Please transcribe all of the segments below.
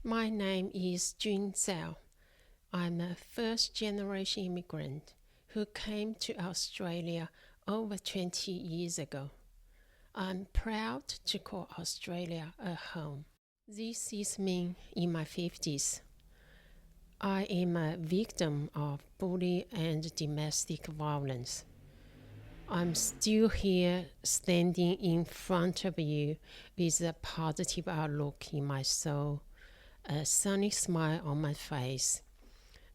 My name is Jun Zhao. I'm a first-generation immigrant who came to Australia over 20 years ago. I'm proud to call Australia a home. This is me in my 50s. I am a victim of bullying and domestic violence. I'm still here standing in front of you with a positive outlook in my soul, a sunny smile on my face,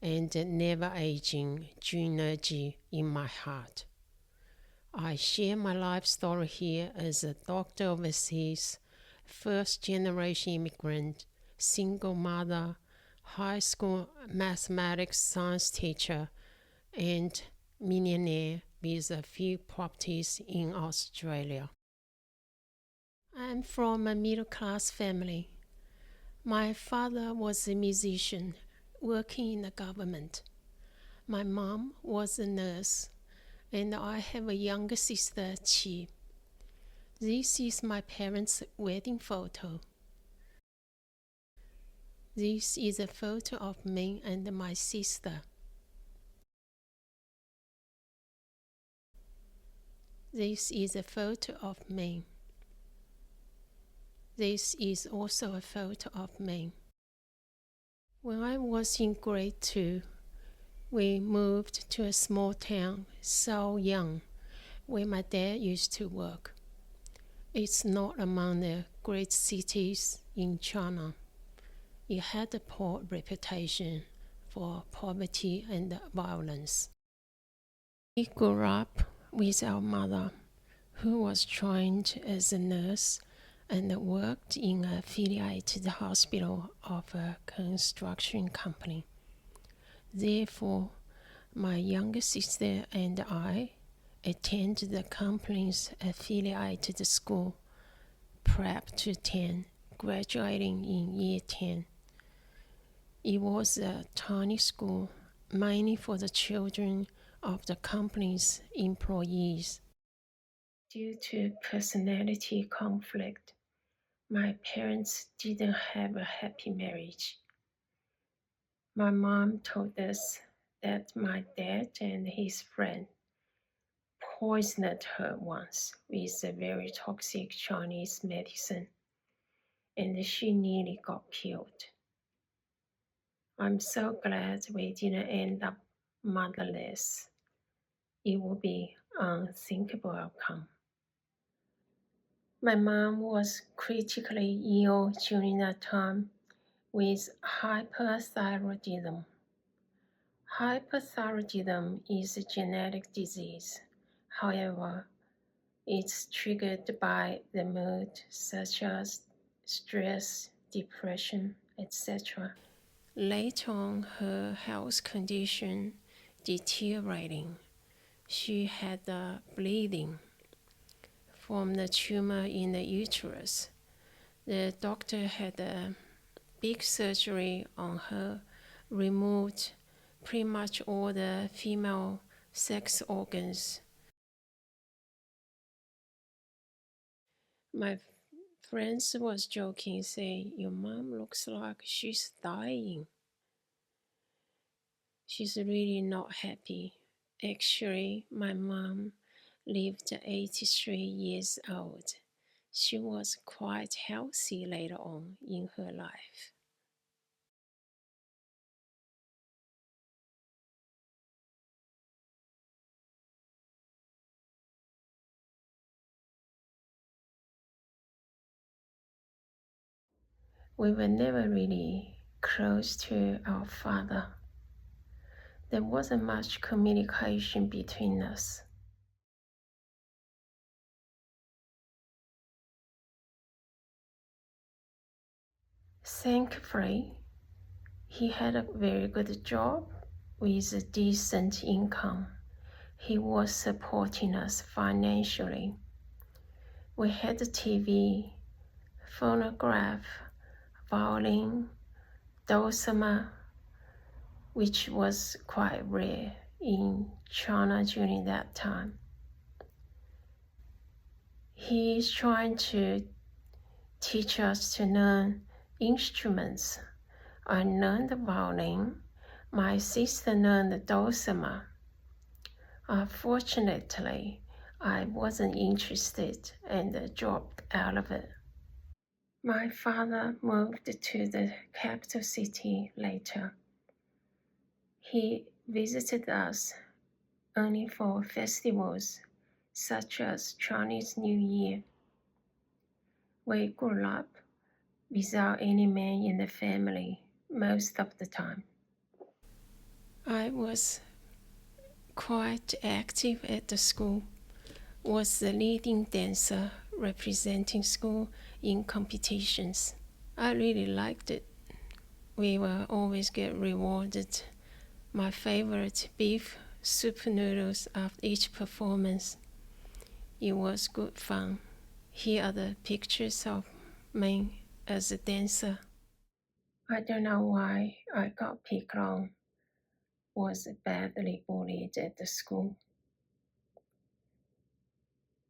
and a never-aging energy in my heart. I share my life story here as a doctor overseas, first-generation immigrant, single mother, high school mathematics science teacher, and millionaire with a few properties in Australia. I'm from a middle-class family. My father was a musician working in the government. My mom was a nurse, and I have a younger sister, Qi. This is my parents' wedding photo. This is a photo of me and my sister. This is a photo of me. This is also a photo of me. When I was in grade 2, we moved to a small town, Shaoyang, where my dad used to work. It's not among the great cities in China. It had a poor reputation for poverty and violence. We grew up with our mother, who was trained as a nurse and worked in an affiliated hospital of a construction company. Therefore, my younger sister and I attended the company's affiliated school, Prep to 10, graduating in year 10. It was a tiny school, mainly for the children of the company's employees. Due to personality conflict, my parents didn't have a happy marriage. My mom told us that my dad and his friend poisoned her once with a very toxic Chinese medicine, and she nearly got killed. I'm so glad we didn't end up motherless. It would be an unthinkable outcome. My mom was critically ill during that time with hyperthyroidism. Hyperthyroidism is a genetic disease. However, it's triggered by the mood such as stress, depression, etc. Later on, her health condition deteriorating. She had bleeding from the tumor in the uterus. The doctor had a big surgery on her, removed pretty much all the female sex organs. My friends was joking, saying, "Your mom looks like she's dying. She's really not happy." Actually, my mom lived 83 years old. She was quite healthy later on in her life. We were never really close to our father. There wasn't much communication between us. Thankfully, he had a very good job with a decent income. He was supporting us financially. We had a TV, phonograph, violin, dulcimer, which was quite rare in China during that time. He is trying to teach us to learn instruments I learned the violin. My sister learned the dulcimer. Unfortunately, I wasn't interested and dropped out of it. My father moved to the capital city later. He visited us only for festivals such as Chinese New Year. We grew up without any man in the family most of the time. I was quite active at the school, was the leading dancer representing school in competitions. I really liked it. We will always get rewarded. My favorite beef soup noodles after each performance. It was good fun. Here are the pictures of me as a dancer. I don't know why I got picked on. Was badly bullied at the school.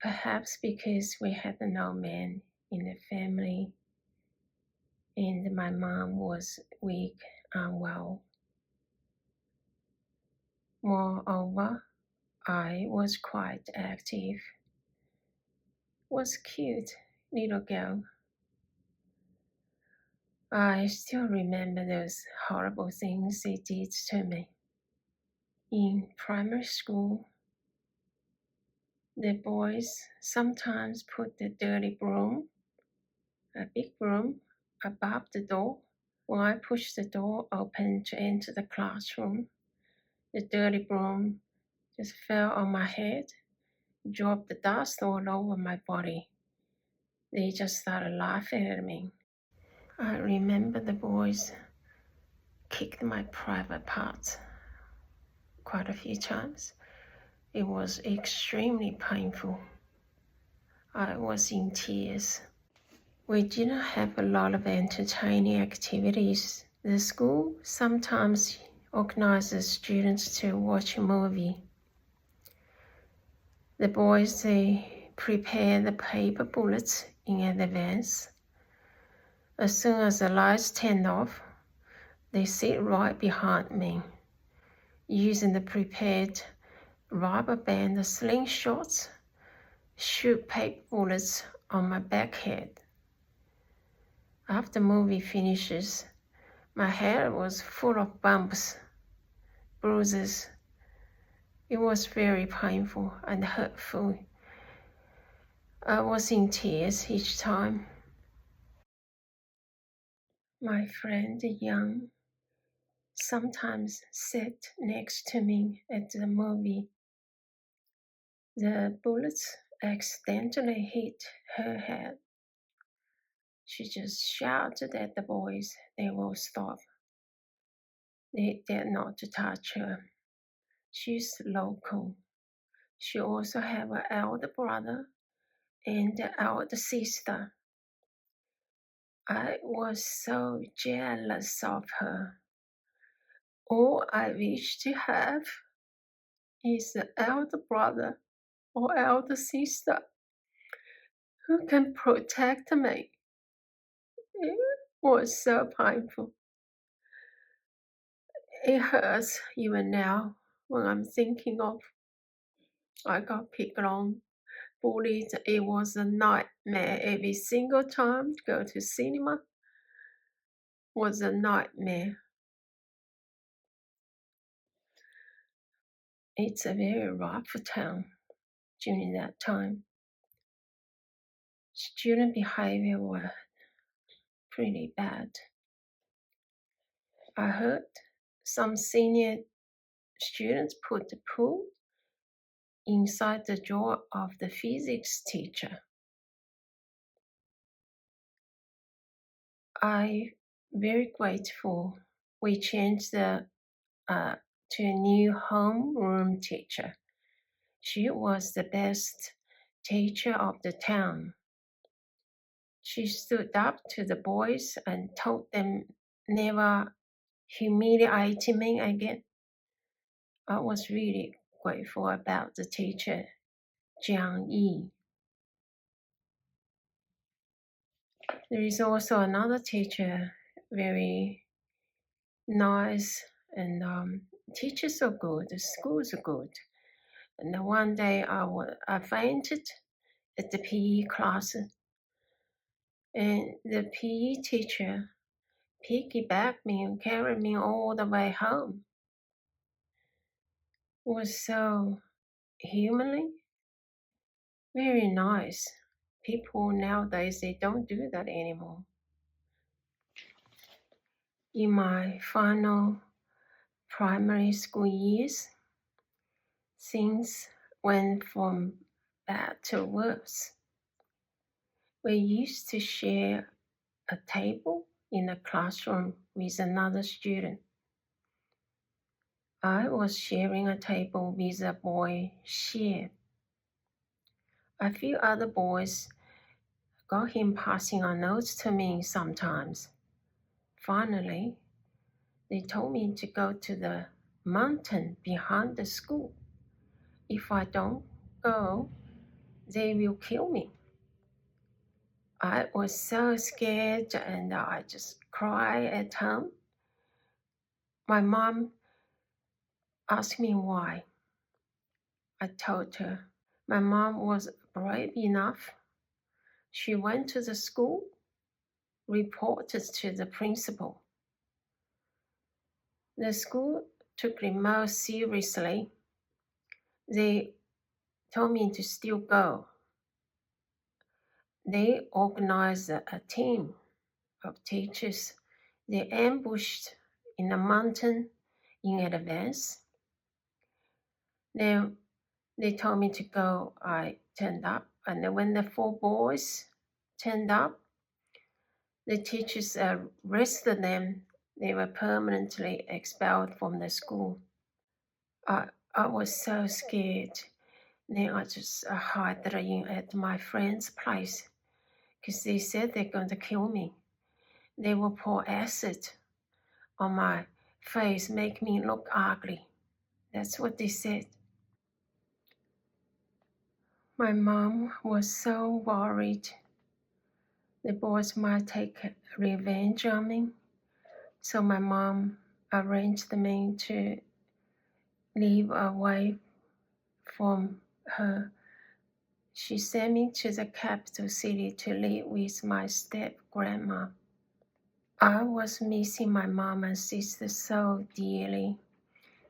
Perhaps because we had no man in the family and my mom was weak, unwell. Moreover, I was quite active, was cute little girl. I still remember those horrible things they did to me. In primary school, the boys sometimes put the dirty broom, a big broom, above the door. When I pushed the door open to enter the classroom, the dirty broom just fell on my head, dropped the dust all over my body. They just started laughing at me. I remember the boys kicked my private parts quite a few times. It was extremely painful. I was in tears. We didn't have a lot of entertaining activities. The school sometimes organizes students to watch a movie. The boys, they prepare the paper bullets in advance. As soon as the lights turn off, they sit right behind me, using the prepared rubber band slingshots, shoot paper bullets on my back head. After the movie finishes, my hair was full of bumps, bruises. It was very painful and hurtful. I was in tears each time. My friend Yang sometimes sat next to me at the movie. The bullets accidentally hit her head. She just shouted at the boys they will stop. They dared not to touch her. She's local. She also have an elder brother and an elder sister. I was so jealous of her. All I wish to have is an elder brother or elder sister who can protect me. It was so painful. It hurts even now when I'm thinking of I got picked on, bullied. It was a nightmare every single time to go to cinema. Was a nightmare. It's a very rough town during that time. Student behavior was pretty bad. I heard some senior students put the pool inside the drawer of the physics teacher. I'm very grateful we changed to a new homeroom teacher. She was the best teacher of the town. She stood up to the boys and told them never humiliate me again. I was really grateful about the teacher, Jiang Yi. There is also another teacher, very nice, and teachers are good, the schools are good. And then one day I fainted at the PE class, and the PE teacher piggybacked me and carried me all the way home. It was so humanly, very nice. People nowadays, they don't do that anymore. In my final primary school years, things went from bad to worse. We used to share a table in a classroom with another student. I was sharing a table with a boy, Xie. A few other boys got him passing on notes to me sometimes. Finally, they told me to go to the mountain behind the school. If I don't go, they will kill me. I was so scared and I just cried at home. My mom asked me why. I told her. My mom was brave enough. She went to the school, reported to the principal. The school took me most seriously. They told me to still go. They organized a team of teachers. They ambushed in the mountain in advance. Then they told me to go. I turned up, and when the 4 boys turned up, the teachers arrested them. They were permanently expelled from the school. I was so scared. Then I just hid at my friend's place because they said they're going to kill me. They will pour acid on my face, make me look ugly. That's what they said. My mom was so worried the boys might take revenge on me. So my mom arranged me to live away from her. She sent me to the capital city to live with my step-grandma. I was missing my mom and sister so dearly.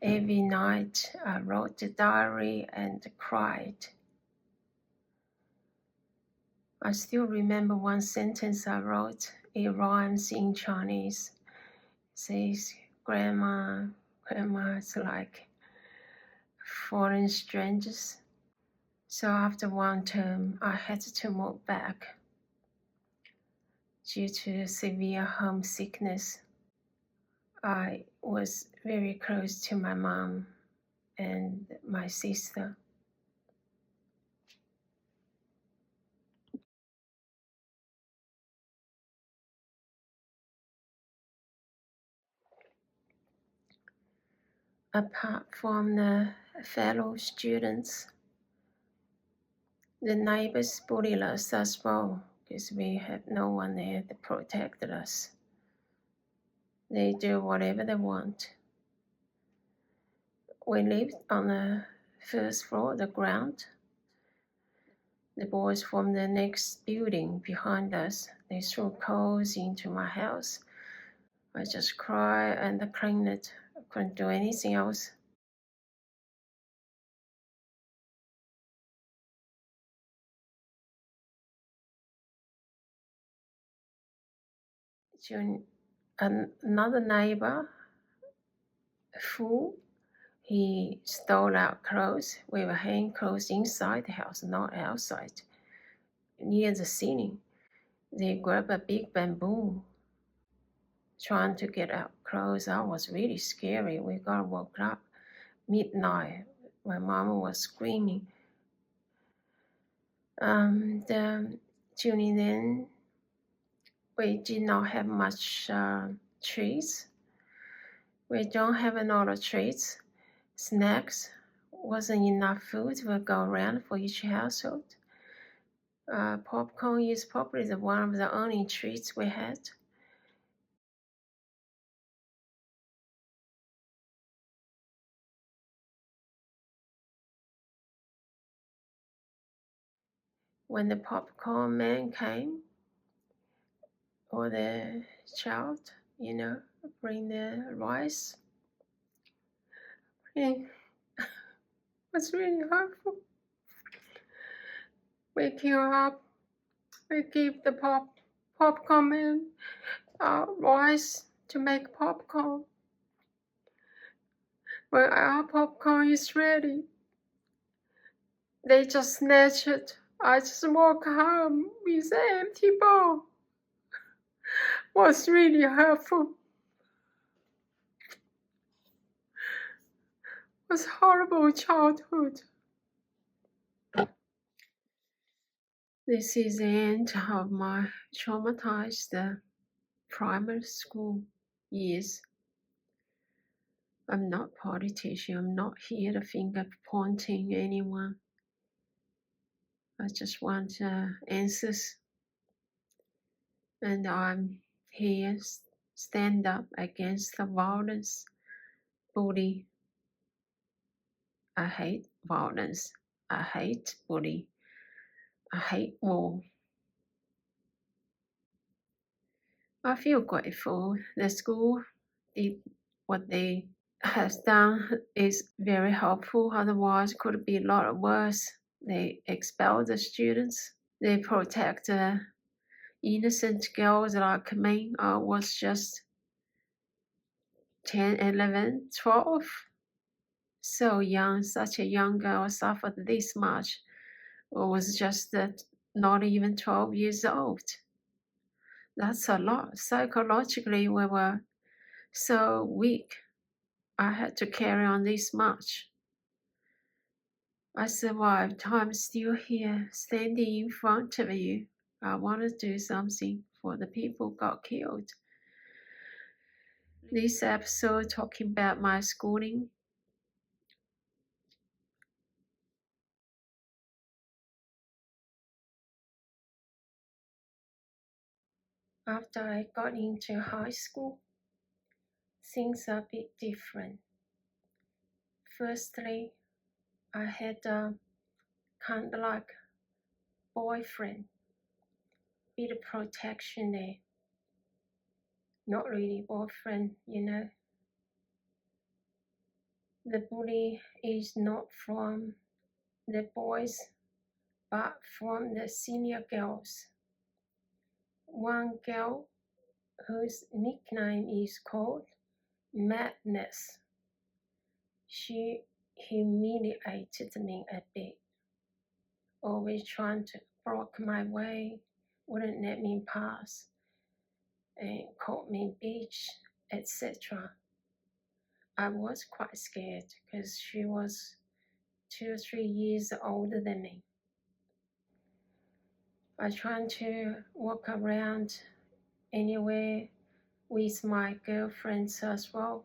Every night I wrote a diary and cried. I still remember one sentence I wrote. It rhymes in Chinese. It says, Grandma, it's like foreign strangers. So after one term, I had to move back due to severe homesickness. I was very close to my mom and my sister. Apart from the fellow students, the neighbors bullied us as well because we had no one there to protect us. They do whatever they want. We lived on the first floor, the ground. The boys from the next building behind us, they threw coals into my house. I just cried and cleaned it. I couldn't do anything else. Another neighbor, fool, he stole our clothes. We were hanging clothes inside the house, not outside, near the ceiling. They grabbed a big bamboo, trying to get our clothes. That was really scary. We got woke up midnight. My mom was screaming. During then, we did not have much trees. We don't have a lot of trees. Snacks wasn't enough food will go around for each household. Popcorn is probably one of the only treats we had. when the popcorn man came, or the child, bring the rice. It was really hurtful. We queue up, we give the popcorn man rice to make popcorn. When our popcorn is ready, they just snatch it. I just walk home with an empty bowl. Was really hurtful. Was horrible childhood. This is the end of my traumatized primary school years. I'm not a politician. I'm not here to finger pointing anyone. I just want answers. And I'm here stand up against the violence, bully. I hate violence. I hate bully. I hate war. I feel grateful the school did what they has done is very helpful. Otherwise, it could be a lot worse. They expel the students. They protect innocent girls like me. I was just 10, 11, 12. So young, such a young girl suffered this much. I was just not even 12 years old. That's a lot. Psychologically, we were so weak. I had to carry on this much. I survived. I'm still here, standing in front of you. I want to do something for the people who got killed. This episode talking about my schooling. After I got into high school, things are a bit different. Firstly, I had a kind of like boyfriend, bit of protection there. Not really boyfriend, The bully is not from the boys, but from the senior girls. One girl whose nickname is called Madness. She humiliated me a bit, always trying to block my way, wouldn't let me pass, and called me bitch, etc. I was quite scared because she was 2 or 3 years older than me. I tried to walk around anywhere with my girlfriends as well.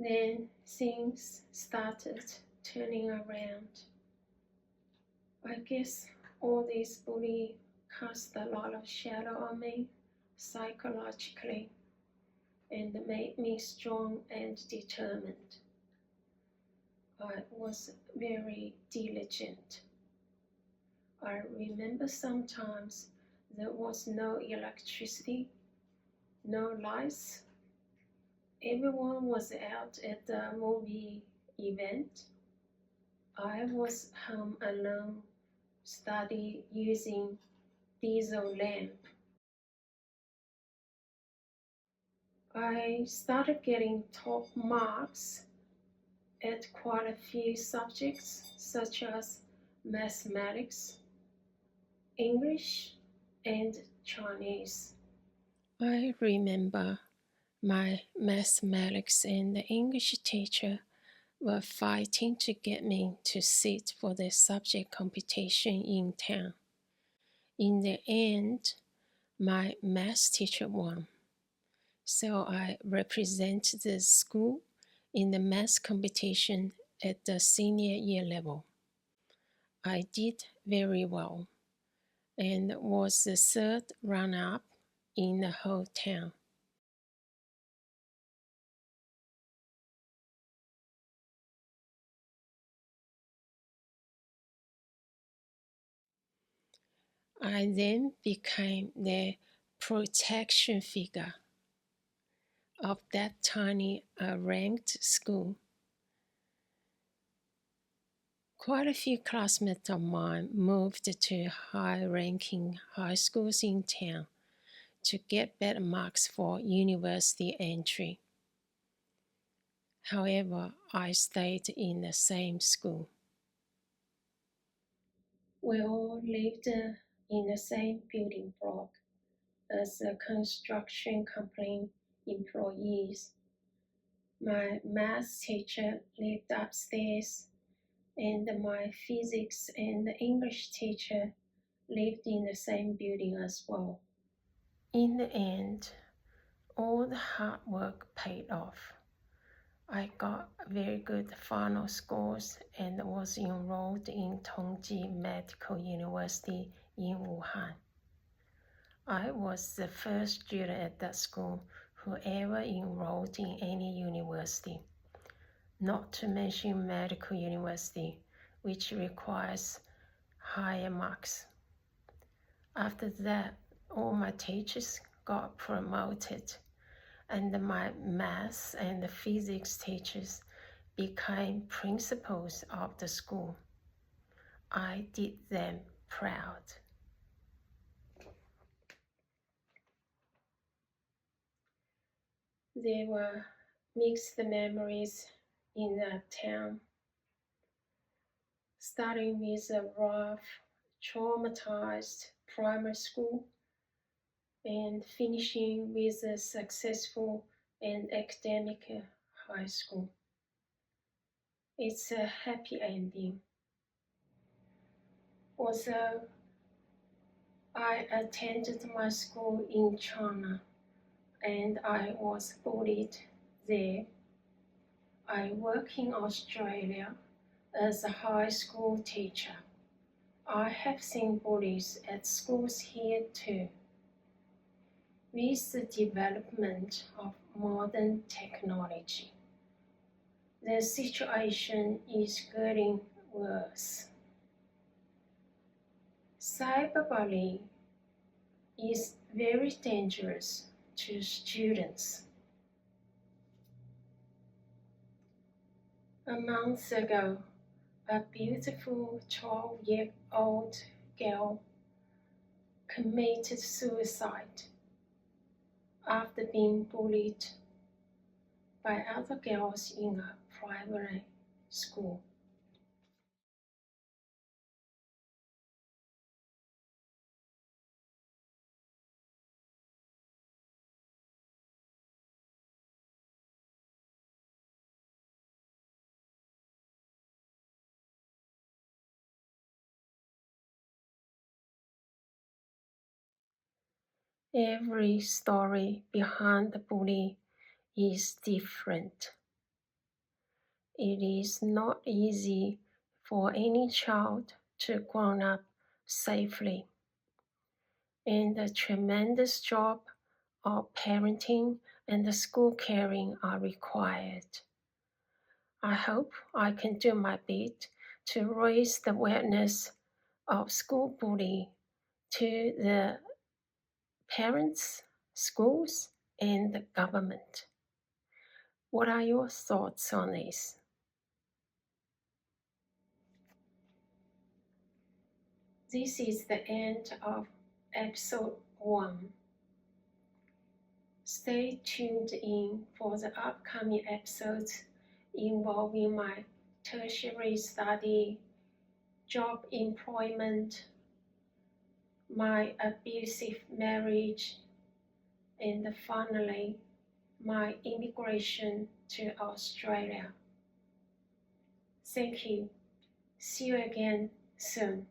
Then things started turning around. I guess all this bullying cast a lot of shadow on me psychologically and made me strong and determined. I was very diligent. I remember sometimes there was no electricity, no lights. Everyone was out at the movie event. I was home alone, study using diesel lamp. I started getting top marks at quite a few subjects such as mathematics, English, and Chinese. I remember my mathematics and the English teacher were fighting to get me to sit for the subject competition in town. In the end, my math teacher won, so I represented the school in the math competition at the senior year level. I did very well and was the third runner-up in the whole town. I then became the protection figure of that tiny ranked school. Quite a few classmates of mine moved to high-ranking high schools in town to get better marks for university entry. However, I stayed in the same school. We all lived in the same building block as the construction company employees. My math teacher lived upstairs, and my physics and English teacher lived in the same building as well. In the end, all the hard work paid off. I got very good final scores and was enrolled in Tongji Medical University in Wuhan. I was the first student at that school who ever enrolled in any university, not to mention medical university, which requires higher marks. After that, all my teachers got promoted, and my math and physics teachers became principals of the school. I did them proud. There were mixed memories in that town, starting with a rough, traumatized primary school and finishing with a successful and academic high school. It's a happy ending. Although I attended my school in China and I was bullied there, I work in Australia as a high school teacher. I have seen bullies at schools here too. With the development of modern technology, the situation is getting worse. Cyberbullying is very dangerous to students. A month ago, a beautiful 12-year-old girl committed suicide after being bullied by other girls in a primary school. Every story behind the bully is different. It is not easy for any child to grow up safely, and the tremendous job of parenting and school caring are required. I hope I can do my bit to raise the awareness of school bullying to the parents, schools, and the government. What are your thoughts on this? This is the end of episode 1. Stay tuned in for the upcoming episodes involving my tertiary study, job employment, my abusive marriage, and finally my immigration to Australia. Thank you. See you again soon.